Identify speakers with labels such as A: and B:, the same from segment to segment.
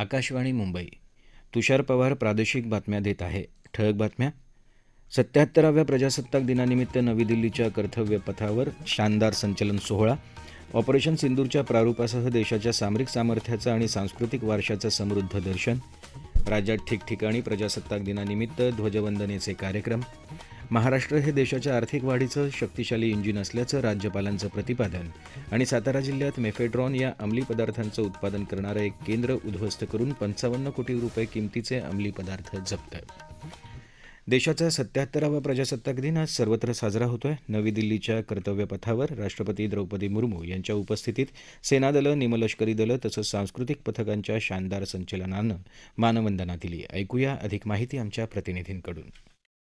A: आकाशवाणी मुंबई. तुषार पवार प्रादेशिक बातम्या देत आहे. ठळक बातम्या. 77व्या प्रजासत्ताक दिनानिमित्त नवी दिल्लीच्या कर्तव्य पथावर शानदार संचलन सोहळा. ऑपरेशन सिंदूरच्या प्रारूपासह देशाच्या सामरिक सामर्थ्याचं आणि सांस्कृतिक वारशाचं समृद्ध दर्शन. राज्यात ठिकठिकाणी प्रजासत्ताक दिनानिमित्त ध्वजवंदनेचे कार्यक्रम. महाराष्ट्र हे देशाच्या आर्थिक वाढीचं शक्तिशाली इंजिन असल्याचं राज्यपालांचं प्रतिपादन. आणि सातारा जिल्ह्यात मेफेड्रॉन या अंमली पदार्थांचं उत्पादन करणारं एक केंद्र उद्ध्वस्त करून 55 कोटी रुपये किमतीचे अंमली पदार्थ जप्त. देशाचा 77वा प्रजासत्ताक दिन आज सर्वत्र साजरा होतोय. नवी दिल्लीच्या कर्तव्य पथावर राष्ट्रपती द्रौपदी मुर्मू यांच्या उपस्थितीत सेनादलं, निमलष्करी दलं तसंच सांस्कृतिक पथकांच्या शानदार संचलनानं मानवंदना दिली. ऐकूया अधिक माहिती आमच्या प्रतिनिधींकडून.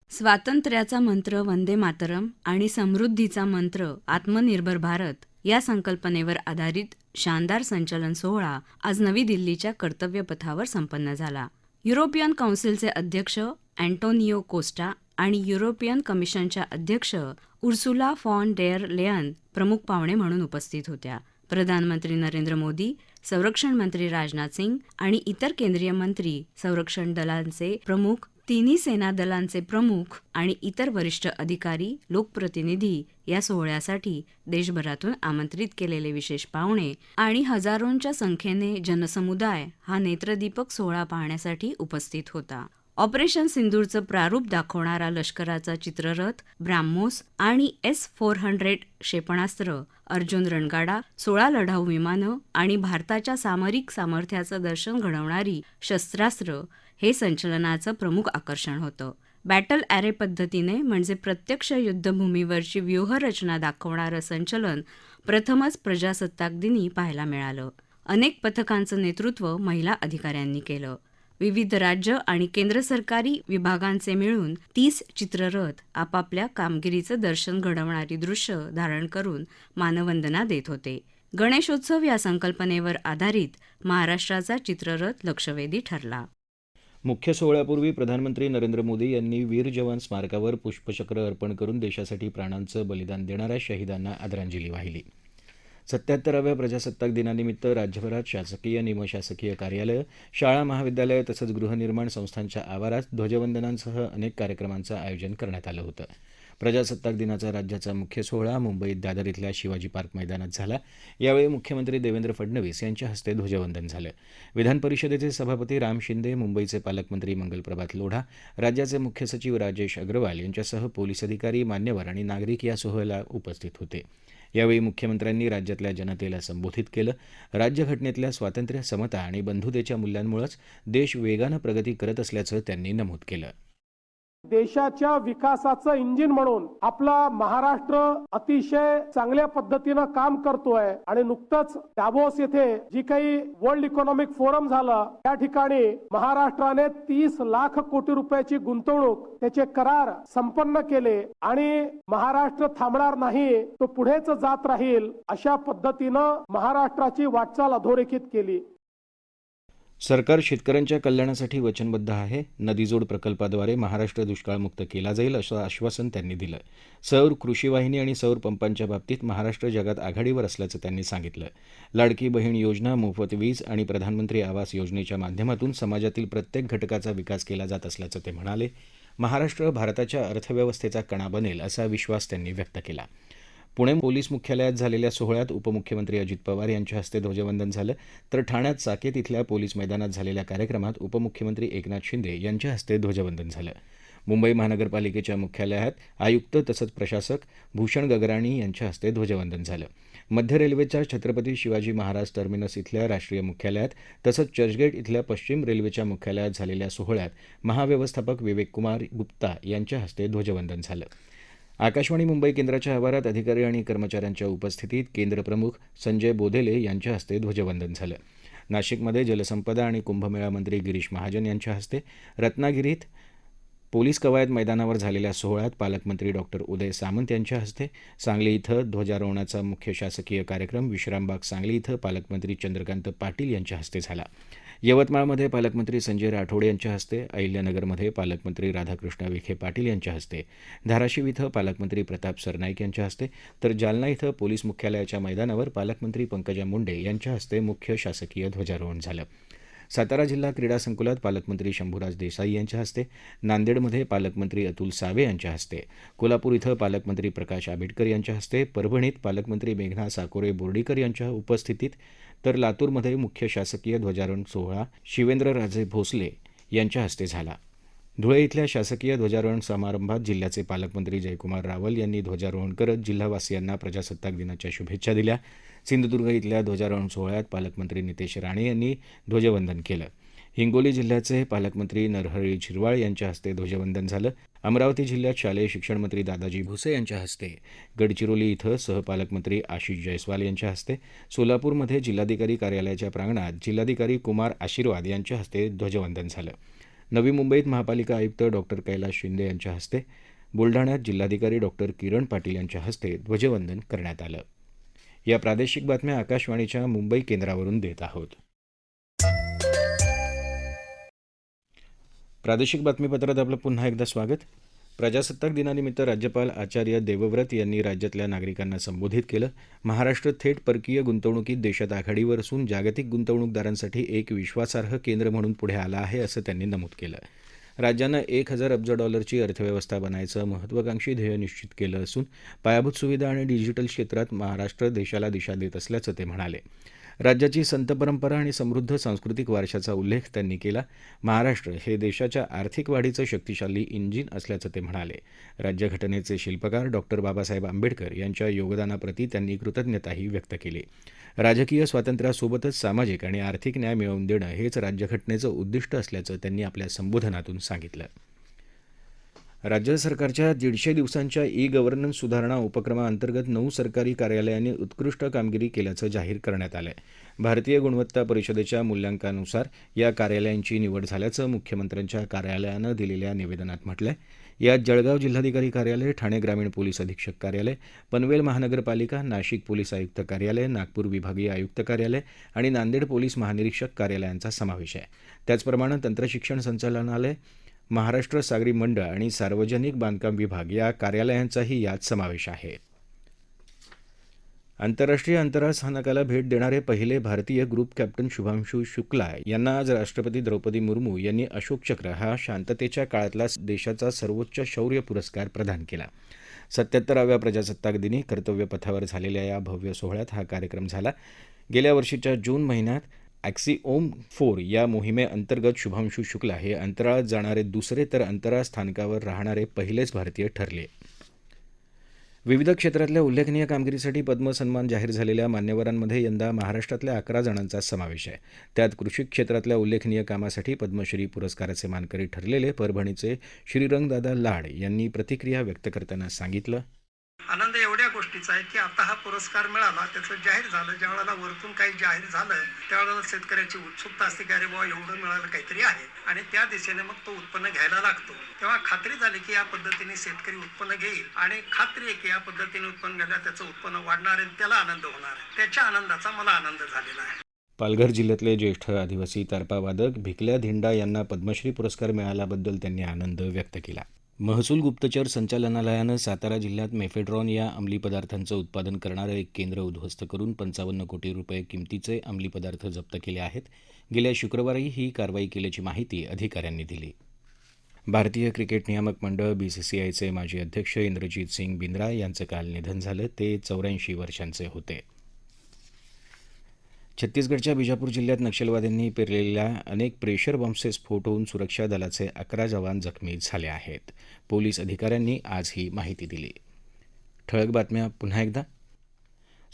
B: स्वातंत्र्याचा मंत्र वंदे मातरम आणि समृद्धीचा मंत्र आत्मनिर्भर भारत या संकल्पनेवर आधारित शानदार संचलन सोहळा आज नवी दिल्लीच्या कर्तव्य पथावर संपन्न झाला. युरोपियन काउन्सिलचे अध्यक्ष अँटोनियो कोस्टा आणि युरोपियन कमिशनच्या अध्यक्ष उर्सुला फॉन डेर लेयन प्रमुख पाहुणे म्हणून उपस्थित होत्या. प्रधानमंत्री नरेंद्र मोदी, संरक्षण मंत्री राजनाथ सिंग आणि इतर केंद्रीय मंत्री, संरक्षण दलांचे प्रमुख, तिन्ही सेना दलांचे प्रमुख आणि इतर वरिष्ठ अधिकारी, लोकप्रतिनिधी या सोहळ्यासाठी देशभरातून आमंत्रित केलेले विशेष पाहुणे आणि हजारोंच्या संख्येने जनसमुदाय हा नेत्रदीपक सोहळा पाहण्यासाठी उपस्थित होता. ऑपरेशन सिंदूरचं प्रारूप दाखवणारा लष्कराचा चित्ररथ, ब्राह्मोस आणि S-400 क्षेपणास्त्र, अर्जुन रणगाडा, 16 लढाऊ विमानं आणि भारताच्या सामरिक सामर्थ्याचं दर्शन घडवणारी शस्त्रास्त्र हे संचलनाचं प्रमुख आकर्षण होतं. बॅटल ॲरे पद्धतीने म्हणजे प्रत्यक्ष युद्धभूमीवरची व्यूहरचना दाखवणारं संचलन प्रथमच प्रजासत्ताक दिनी पाहायला मिळालं. अनेक पथकांचं नेतृत्व महिला अधिकाऱ्यांनी केलं. विविध राज्य आणि केंद्र सरकारी विभागांचे मिळून 30 चित्ररथ आपापल्या कामगिरीचं दर्शन घडवणारी दृश्य धारण करून मानवंदना देत होते. गणेशोत्सव या संकल्पनेवर आधारित महाराष्ट्राचा चित्ररथ लक्षवेधी ठरला.
A: मुख्य सोहळ्यापूर्वी प्रधानमंत्री नरेंद्र मोदी यांनी वीर जवान स्मारकावर पुष्पचक्र अर्पण करून देशासाठी प्राणांचं बलिदान देणाऱ्या शहीदांना आदरांजली वाहिली. 77व्या प्रजासत्ताक दिनानिमित्त राज्यभरात शासकीय, निमशासकीय कार्यालयं, शाळा, महाविद्यालयं तसंच गृहनिर्माण संस्थांच्या आवारात ध्वजवंदनांसह अनेक कार्यक्रमांचं आयोजन करण्यात आलं होतं. प्रजासत्ताक दिनाचा राज्याचा मुख्य सोहळा मुंबईत दादर इथल्या शिवाजी पार्क मैदानात झाला. यावेळी मुख्यमंत्री देवेंद्र फडणवीस यांच्या हस्ते ध्वजवंदन झालं. विधान परिषदेचे सभापती राम शिंदे, मुंबईचे पालकमंत्री मंगलप्रभात लोढा, राज्याचे मुख्य सचिव राजेश अग्रवाल यांच्यासह पोलीस अधिकारी, मान्यवर आणि नागरिक या सोहळ्याला उपस्थित होते. यावेळी मुख्यमंत्र्यांनी राज्यातल्या जनतेला संबोधित केलं. राज्यघटनेतल्या स्वातंत्र्य, समता आणि बंधुतेच्या मूल्यांमुळेच देश वेगानं प्रगती करत असल्याचं त्यांनी नमूद केलं.
C: देशाच्या विकासाचं इंजिन म्हणून आपला महाराष्ट्र अतिशय चांगल्या पद्धतीनं काम करतोय आणि नुकतंच डाव्होस येथे जी काही वर्ल्ड इकॉनॉमिक फोरम झाला त्या ठिकाणी महाराष्ट्राने 30 लाख कोटी रुपयाची गुंतवणूक त्याचे करार संपन्न केले आणि महाराष्ट्र थांबणार नाही, तो पुढेच जात राहील अशा पद्धतीनं महाराष्ट्राची वाटचाल अधोरेखित केली.
A: सरकार शेतकऱ्यांच्या कल्याणासाठी वचनबद्ध आहे. नदीजोड प्रकल्पाद्वारे महाराष्ट्र दुष्काळमुक्त केला जाईल असं आश्वासन त्यांनी दिलं. सौर कृषीवाहिनी आणि सौर पंपांच्या बाबतीत महाराष्ट्र जगात आघाडीवर असल्याचं त्यांनी सांगितलं. लाडकी बहीण योजना, मोफत वीज आणि प्रधानमंत्री आवास योजनेच्या माध्यमातून समाजातील प्रत्येक घटकाचा विकास केला जात असल्याचं ते म्हणाले. महाराष्ट्र भारताच्या अर्थव्यवस्थेचा कणा बनेल असा विश्वास त्यांनी व्यक्त केला. पुणे पोलीस मुख्यालयात झालेल्या सोहळ्यात उपमुख्यमंत्री अजित पवार यांच्या हस्ते ध्वजवंदन झालं. तर ठाण्यात साकेत इथल्या पोलीस मैदानात झालेल्या कार्यक्रमात उपमुख्यमंत्री एकनाथ शिंदे यांच्या हस्ते ध्वजवंदन झालं. मुंबई महानगरपालिकेच्या मुख्यालयात आयुक्त तसंच प्रशासक भूषण गगराणी यांच्या हस्ते ध्वजवंदन झालं. मध्य रेल्वेच्या छत्रपती शिवाजी महाराज टर्मिनस इथल्या राष्ट्रीय मुख्यालयात तसंच चर्चगेट इथल्या पश्चिम रेल्वेच्या मुख्यालयात झालेल्या सोहळ्यात महाव्यवस्थापक विवेक कुमार गुप्ता यांच्या हस्ते ध्वजवंदन झालं. आकाशवाणी मुंबई केंद्राच्या आवारात अधिकारी आणि कर्मचाऱ्यांच्या उपस्थितीत केंद्रप्रमुख संजय बोधेले यांच्या हस्ते ध्वजवंदन झालं. नाशिकमध्ये जलसंपदा आणि कुंभमेळा मंत्री गिरीश महाजन यांच्या हस्ते, रत्नागिरीत पोलीस कवायत मैदानावर झालेल्या सोहळ्यात पालकमंत्री डॉक्टर उदय सामंत यांच्या हस्ते, सांगली इथं ध्वजारोहणाचा मुख्य शासकीय कार्यक्रम विश्रामबाग सांगली इथं पालकमंत्री चंद्रकांत पाटील यांच्या हस्ते झाला. यवतमाळमध्ये पालकमंत्री संजय राठोड यांच्या हस्ते, अहिल्यानगरमध्ये पालकमंत्री राधाकृष्ण विखे पाटील यांच्या हस्ते, धाराशिव इथं पालकमंत्री प्रताप सरनाईक यांच्या हस्ते, तर जालना इथं पोलीस मुख्यालयाच्या मैदानावर पालकमंत्री पंकजा मुंडे यांच्या हस्ते मुख्य शासकीय ध्वजारोहण झालं. सातारा जिल्हा क्रीडा संकुलात पालकमंत्री शंभूराज देसाई यांच्या हस्ते, नांदेडमध्ये पालकमंत्री अतुल सावे यांच्या हस्ते, कोल्हापूर इथं पालकमंत्री प्रकाश आंबेडकर यांच्या हस्ते, परभणीत पालकमंत्री मेघना साकोरे बोर्डीकर यांच्या उपस्थितीत, तर लातूरमध्ये मुख्य शासकीय ध्वजारोहण सोहळा शिवेंद्रराजे भोसले यांच्या हस्ते झाला. धुळे इथल्या शासकीय ध्वजारोहण समारंभात जिल्ह्याचे पालकमंत्री जयकुमार रावल यांनी ध्वजारोहण करत जिल्हावासियांना प्रजासत्ताक दिनाच्या शुभेच्छा दिल्या. सिंधुदुर्ग इथल्या ध्वजारोहण सोहळ्यात पालकमंत्री नितेश राणे यांनी ध्वजवंदन केलं. हिंगोली जिल्ह्याचे पालकमंत्री नरहरी झिरवाळ यांच्या हस्ते ध्वजवंदन झालं. अमरावती जिल्ह्यात शालेय शिक्षण मंत्री दादाजी भुसे यांच्या हस्ते, गडचिरोली इथं सहपालकमंत्री आशिष जयस्वाल यांच्या हस्ते, सोलापूरमध्ये जिल्हाधिकारी कार्यालयाच्या प्रांगणात जिल्हाधिकारी कुमार आशीर्वाद यांच्या हस्ते ध्वजवंदन झालं. नवी मुंबईत महापालिका आयुक्त डॉक्टर कैलास शिंदे यांच्या हस्ते, बुलढाण्यात जिल्हाधिकारी डॉक्टर किरण पाटील यांच्या हस्ते ध्वजवंदन करण्यात आलं. या प्रादेशिक बातम्या आकाशवाणीच्या मुंबई केंद्रावरून देत आहोत. प्रादेशिक बातमीपत्रात आपलं पुन्हा एकदा स्वागत. प्रजासत्ताक दिनानिमित्त राज्यपाल आचार्य देवव्रत यांनी राज्यातल्या नागरिकांना संबोधित केलं. महाराष्ट्र थेट परकीय गुंतवणुकीत देशात आघाडीवर असून जागतिक गुंतवणूकदारांसाठी एक विश्वासार्ह केंद्र म्हणून पुढे आलं आहे, असं त्यांनी नमूद केलं. राज्यानं 1,000 अब्ज डॉलरची अर्थव्यवस्था बनायचं महत्त्वाकांक्षी ध्येय निश्चित केलं असून पायाभूत सुविधा आणि डिजिटल क्षेत्रात महाराष्ट्र देशाला दिशा देत असल्याचं ते म्हणाले. राज्याची संत परंपरा आणि समृद्ध सांस्कृतिक वारशाचा उल्लेख त्यांनी केला. महाराष्ट्र हे देशाच्या आर्थिक वाढीचं शक्तिशाली इंजिन असल्याचं ते म्हणाले. राज्यघटनेचे शिल्पकार डॉक्टर बाबासाहेब आंबेडकर यांच्या योगदानाप्रती त्यांनी कृतज्ञताही व्यक्त केली. राजकीय स्वातंत्र्यासोबतच सामाजिक आणि आर्थिक न्याय मिळवून देणं हेच राज्यघटनेचं उद्दिष्ट असल्याचं त्यांनी आपल्या संबोधनातून सांगितलं. राज्य सरकारच्या 150 दिवसांच्या ई-गव्हर्नन्स सुधारणा उपक्रमाअंतर्गत 9 सरकारी कार्यालयांनी उत्कृष्ट कामगिरी केल्याचं जाहीर करण्यात आलं आहे. भारतीय गुणवत्ता परिषदेच्या मूल्यांकनानुसार या कार्यालयांची निवड झाल्याचं मुख्यमंत्र्यांच्या कार्यालयानं दिलेल्या निवेदनात म्हटलं आहे. यात जळगाव जिल्हाधिकारी कार्यालय, ठाणे ग्रामीण पोलीस अधीक्षक कार्यालय, पनवेल महानगरपालिका, नाशिक पोलीस आयुक्त कार्यालय, नागपूर विभागीय आयुक्त कार्यालय आणि नांदेड पोलीस महानिरीक्षक कार्यालयांचा समावेश आहे. त्याचप्रमाणे तंत्रशिक्षण संचालनालय, महाराष्ट्र सागरी मंडळ आणि सार्वजनिक बांधकाम विभाग या कार्यालयांचाही यात समावेश आहे. आंतरराष्ट्रीय अंतराळ स्थानकाला भेट देणारे पहिले भारतीय ग्रुप कॅप्टन शुभांशू शुक्ला यांना आज राष्ट्रपती द्रौपदी मुर्मू यांनी अशोक चक्र हा शांततेच्या काळातला देशाचा सर्वोच्च शौर्य पुरस्कार प्रदान केला. 77व्या प्रजासत्ताक दिनी कर्तव्यपथावर झालेल्या या भव्य सोहळ्यात हा कार्यक्रम झाला. गेल्या वर्षीच्या जून महिन्यात ॲक्सिओम 4 या मोहिमेअंतर्गत शुभांशू शुक्ला हे अंतराळात जाणारे दुसरे तर अंतराळ स्थानकावर राहणारे पहिलेच भारतीय ठरले. विविध क्षेत्रातल्या उल्लेखनीय कामगिरीसाठी पद्म सन्मान जाहीर झालेल्या मान्यवरांमध्ये यंदा महाराष्ट्रातल्या 11 जणांचा समावेश आहे. त्यात कृषी क्षेत्रातल्या उल्लेखनीय कामासाठी पद्मश्री पुरस्काराचे मानकरी ठरलेले परभणीचे श्रीरंगदादा लाड यांनी प्रतिक्रिया व्यक्त करताना सांगितलं.
D: आनंद एवढ्या गोष्टीचा आहे की आता हा पुरस्कार मिळाला, त्याचं जाहीर झालं, ज्यावेळेला वरतून काही जाहीर झालं त्यावेळेला शेतकऱ्याची उत्सुकता असते की अरे बाबा एवढं मिळालं काहीतरी आहे आणि त्या दिशेने मग तो उत्पन्न घ्यायला लागतो. तेव्हा खात्री झाली की या पद्धतीने शेतकरी उत्पन्न घेईल आणि खात्री आहे की या पद्धतीने उत्पन्न घ्यायला त्याचं उत्पन्न वाढणार आहे, त्याला आनंद होणार आहे. त्याच्या आनंदाचा मला आनंद झालेला आहे.
A: पालघर जिल्ह्यातले ज्येष्ठ आदिवासी तारपावादक भिकल्या धिंडा यांना पद्मश्री पुरस्कार मिळाल्याबद्दल त्यांनी आनंद व्यक्त केला. महसूल गुप्तचर संचालनालयानं सातारा जिल्ह्यात मेफेड्रॉन या अंमली पदार्थांचं उत्पादन करणारं एक केंद्र उद्ध्वस्त करून 55 कोटी रुपये किमतीचे अंमली पदार्थ जप्त केले आहेत. गेल्या शुक्रवारी ही कारवाई केल्याची माहिती अधिकाऱ्यांनी दिली. भारतीय क्रिकेट नियामक मंडळ BCCIचे माजी अध्यक्ष इंद्रजीत सिंग बिंद्रा यांचं काल निधन झालं. ते 84 वर्षांचे होते. छत्तीसगडच्या बिजापूर जिल्ह्यात नक्षलवाद्यांनी पेरलेल्या अनेक प्रेशर बॉम्बचे स्फोट होऊन सुरक्षा दलाचे 11 जवान जखमी झाले आहेत. पोलीस अधिकाऱ्यांनी आज ही माहिती दिली. ठळक बातम्या पुन्हा एकदा.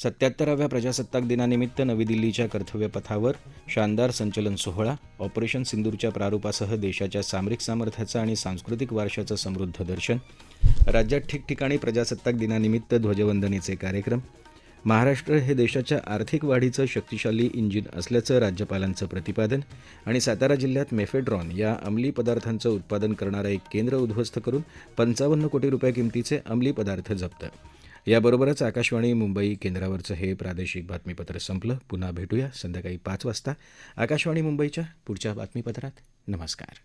A: 77व्या प्रजासत्ताक दिनानिमित्त नवी दिल्लीच्या कर्तव्यपथावर शानदार संचलन सोहळा. ऑपरेशन सिंदूरच्या प्रारूपासह देशाच्या सामरिक सामर्थ्याचं आणि सांस्कृतिक वारशाचं समृद्ध दर्शन. राज्यात ठिकठिकाणी प्रजासत्ताक दिनानिमित्त ध्वजवंदनेचे कार्यक्रम. महाराष्ट्र हे देशाच्या आर्थिक वाढीचं शक्तिशाली इंजिन असल्याचं राज्यपालांचं प्रतिपादन. आणि सातारा जिल्ह्यात मेफेड्रॉन या अंमली पदार्थांचं उत्पादन करणारं एक केंद्र उद्ध्वस्त करून 55 कोटी रुपये किमतीचे अंमली पदार्थ जप्त. याबरोबरच आकाशवाणी मुंबई केंद्रावरचं हे प्रादेशिक बातमीपत्र संपलं. पुन्हा भेटूया संध्याकाळी 5 वाजता आकाशवाणी मुंबईच्या पुढच्या बातमीपत्रात. नमस्कार.